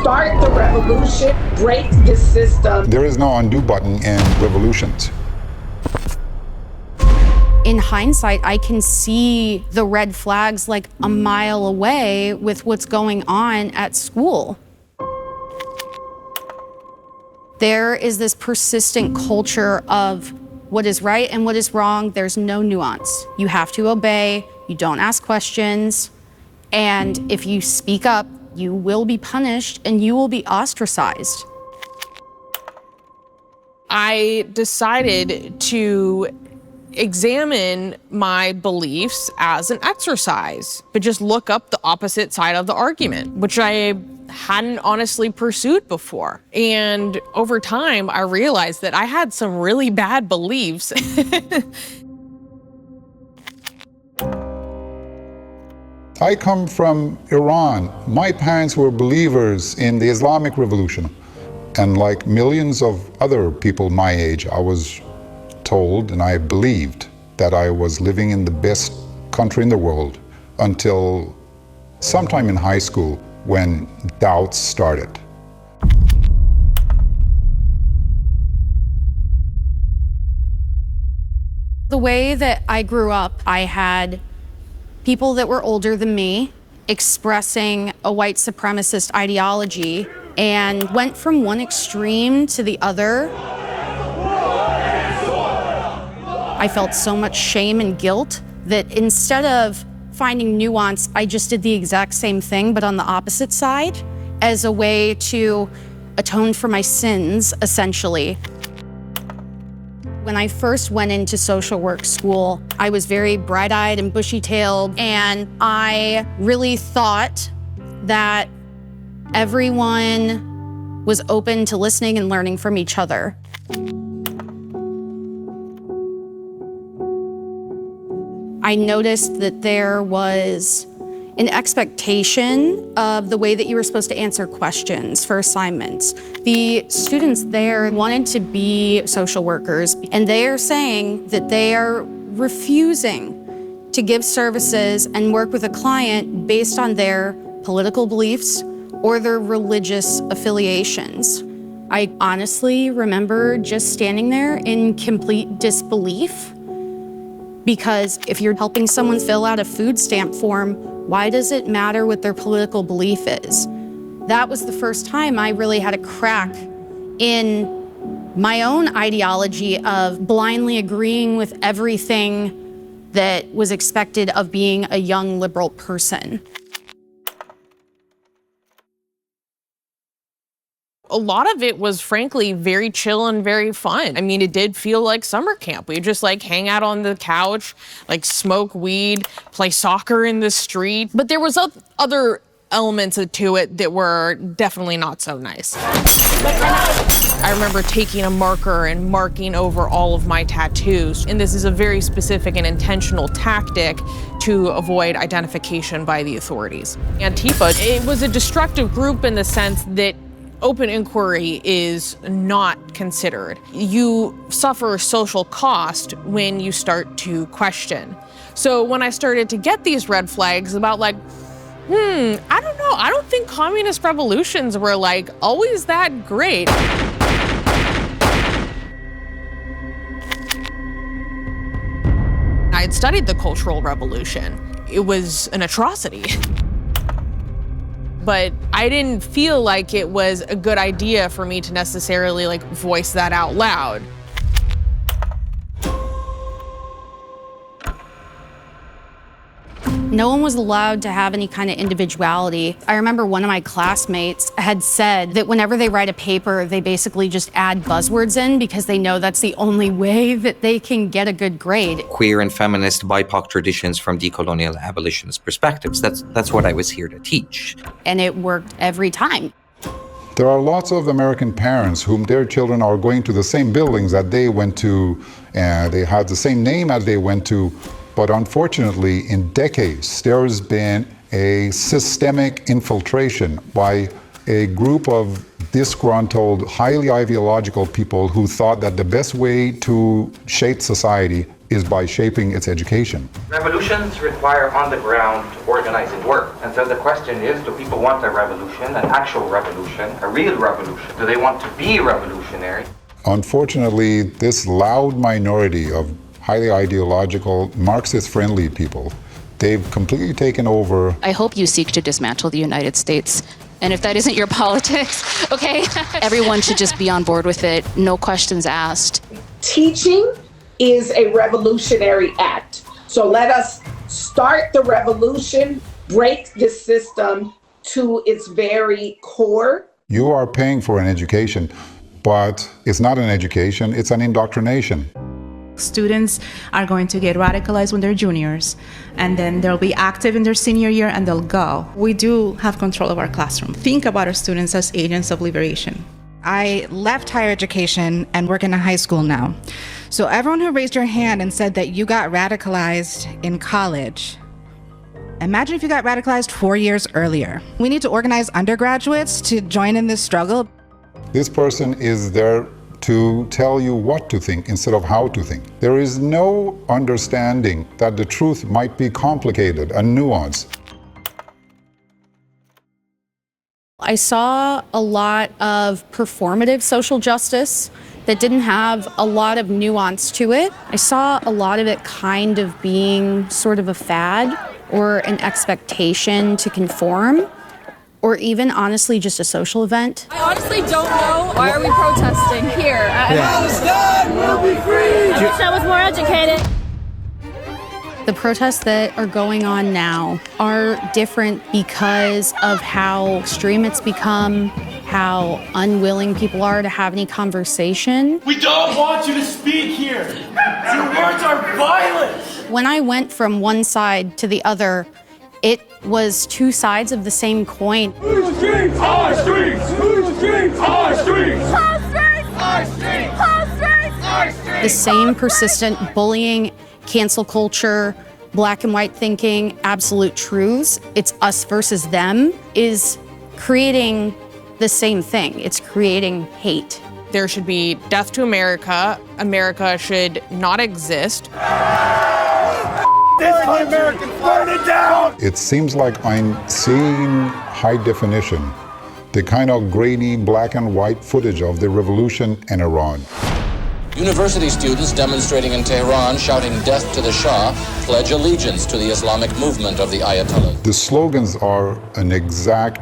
Start the revolution, break the system. There is no undo button in revolutions. In hindsight, I can see the red flags like a mile away with what's going on at school. There is this persistent culture of what is right and what is wrong. There's no nuance. You have to obey, you don't ask questions, and if you speak up, you will be punished and you will be ostracized. I decided to examine my beliefs as an exercise, but just look up the opposite side of the argument, which I hadn't honestly pursued before. And over time, I realized that I had some really bad beliefs. I come from Iran. My parents were believers in the Islamic Revolution. And like millions of other people my age, I was told and I believed that I was living in the best country in the world until sometime in high school when doubts started. The way that I grew up, I had people that were older than me expressing a white supremacist ideology and went from one extreme to the other. I felt so much shame and guilt that instead of finding nuance, I just did the exact same thing, but on the opposite side, as a way to atone for my sins, essentially. When I first went into social work school, I was very bright-eyed and bushy-tailed, and I really thought that everyone was open to listening and learning from each other. I noticed that there was an expectation of the way that you were supposed to answer questions for assignments. The students there wanted to be social workers, and they are saying that they are refusing to give services and work with a client based on their political beliefs or their religious affiliations. I honestly remember just standing there in complete disbelief, because if you're helping someone fill out a food stamp form, why does it matter what their political belief is? That was the first time I really had a crack in my own ideology of blindly agreeing with everything that was expected of being a young liberal person. A lot of it was frankly very chill and very fun. I mean, it did feel like summer camp. We'd just like hang out on the couch, like smoke weed, play soccer in the street. But there was other elements to it that were definitely not so nice. I remember taking a marker and marking over all of my tattoos. And this is a very specific and intentional tactic to avoid identification by the authorities. Antifa, it was a destructive group in the sense that open inquiry is not considered. You suffer social cost when you start to question. So when I started to get these red flags about like, I don't know, I don't think communist revolutions were like always that great. I had studied the Cultural Revolution. It was an atrocity. But I didn't feel like it was a good idea for me to necessarily like voice that out loud. No one was allowed to have any kind of individuality. I remember one of my classmates had said that whenever they write a paper, they basically just add buzzwords in because they know that's the only way that they can get a good grade. Queer and feminist BIPOC traditions from decolonial abolitionist perspectives. That's what I was here to teach. And it worked every time. There are lots of American parents whom their children are going to the same buildings that they went to, and they had the same name as they went to. But unfortunately, in decades, there has been a systemic infiltration by a group of disgruntled, highly ideological people who thought that the best way to shape society is by shaping its education. Revolutions require on-the-ground organizing work. And so the question is, do people want a revolution, an actual revolution, a real revolution? Do they want to be revolutionary? Unfortunately, this loud minority of highly ideological, Marxist-friendly people, they've completely taken over. I hope you seek to dismantle the United States. And if that isn't your politics, okay, everyone should just be on board with it, no questions asked. Teaching is a revolutionary act. So let us start the revolution, break the system to its very core. You are paying for an education, but it's not an education, it's an indoctrination. Students are going to get radicalized when they're juniors, and then they'll be active in their senior year and they'll go. We do have control of our classroom. Think about our students as agents of liberation. I left higher education and work in a high school now. So everyone who raised your hand and said that you got radicalized in college, imagine if you got radicalized 4 years earlier. We need to organize undergraduates to join in this struggle. This person is there to tell you what to think instead of how to think. There is no understanding that the truth might be complicated and nuanced. I saw a lot of performative social justice that didn't have a lot of nuance to it. I saw a lot of it kind of being sort of a fad or an expectation to conform, or even honestly just a social event. I honestly don't know. Why are we protesting here? Palestine will be free! I wish I was more educated. The protests that are going on now are different because of how extreme it's become, how unwilling people are to have any conversation. We don't want you to speak here. Your words are violent. When I went from one side to the other, it was two sides of the same coin. Whose streets? Our streets! Whose streets? Our streets! Our streets! Our streets! Our streets! Our streets! The same persistent bullying, cancel culture, black and white thinking, absolute truths, it's us versus them, is creating the same thing. It's creating hate. There should be death to America. America should not exist. This un-American, burn it down! It seems like I'm seeing high definition, the kind of grainy black and white footage of the revolution in Iran. University students demonstrating in Tehran shouting death to the Shah pledge allegiance to the Islamic movement of the Ayatollah. The slogans are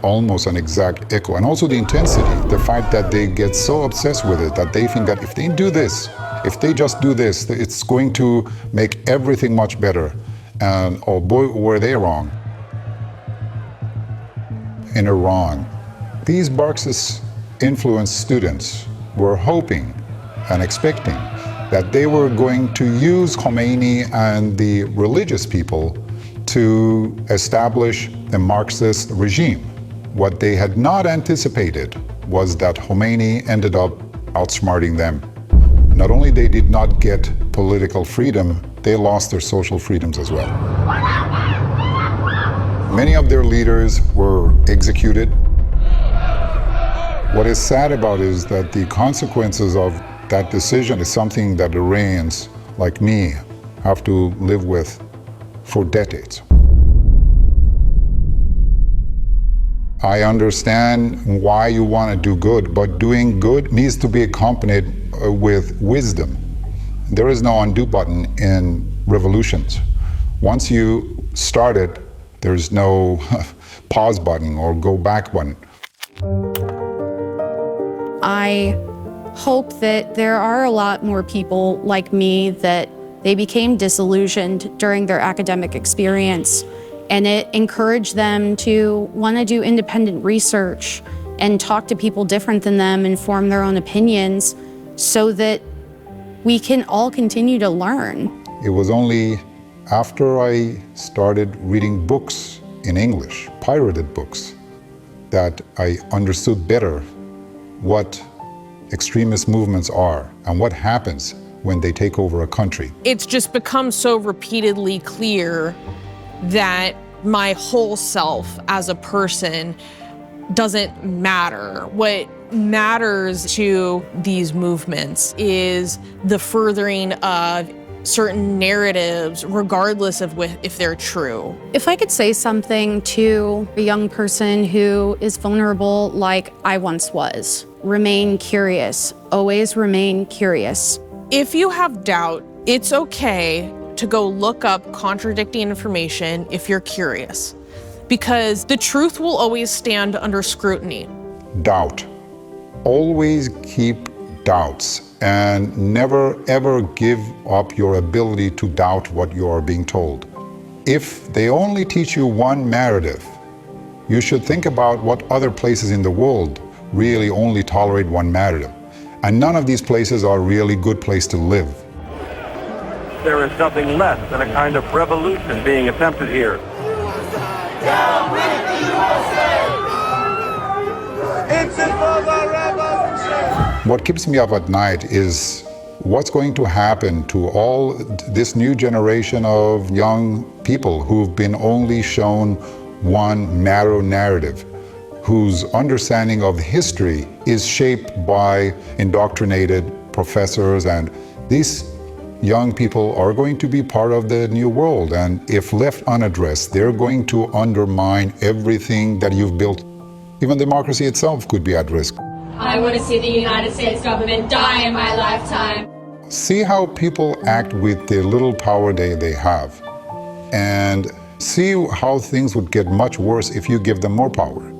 almost an exact echo, and also the intensity, the fact that they get so obsessed with it that they think that if they do this, if they just do this, it's going to make everything much better. And oh boy, were they wrong. In Iran, these Marxist-influenced students were hoping and expecting that they were going to use Khomeini and the religious people to establish a Marxist regime. What they had not anticipated was that Khomeini ended up outsmarting them. Not only they did not get political freedom, they lost their social freedoms as well. Many of their leaders were executed. What is sad about it is that the consequences of that decision is something that Iranians like me have to live with for decades. I understand why you want to do good, but doing good needs to be accompanied with wisdom. There is no undo button in revolutions. Once you start it, there's no pause button or go back button. I hope that there are a lot more people like me that they became disillusioned during their academic experience, and it encouraged them to want to do independent research and talk to people different than them and form their own opinions so that we can all continue to learn. It was only after I started reading books in English, pirated books, that I understood better what extremist movements are and what happens when they take over a country. It's just become so repeatedly clear that my whole self as a person doesn't matter. What matters to these movements is the furthering of certain narratives regardless of if they're true. If I could say something to a young person who is vulnerable like I once was, remain curious, always remain curious. If you have doubt, it's okay to go look up contradicting information if you're curious, because the truth will always stand under scrutiny. Doubt. Always keep doubts and never ever give up your ability to doubt what you are being told. If they only teach you one narrative, you should think about what other places in the world really only tolerate one narrative. And none of these places are really good place to live. There is nothing less than a kind of revolution being attempted here. Down with the USA! It's another revolution! What keeps me up at night is what's going to happen to all this new generation of young people who've been only shown one narrow narrative, whose understanding of history is shaped by indoctrinated professors, and these young people are going to be part of the new world, and if left unaddressed, they're going to undermine everything that you've built. Even democracy itself could be at risk. I want to see the United States government die in my lifetime. See how people act with the little power they have, and see how things would get much worse if you give them more power.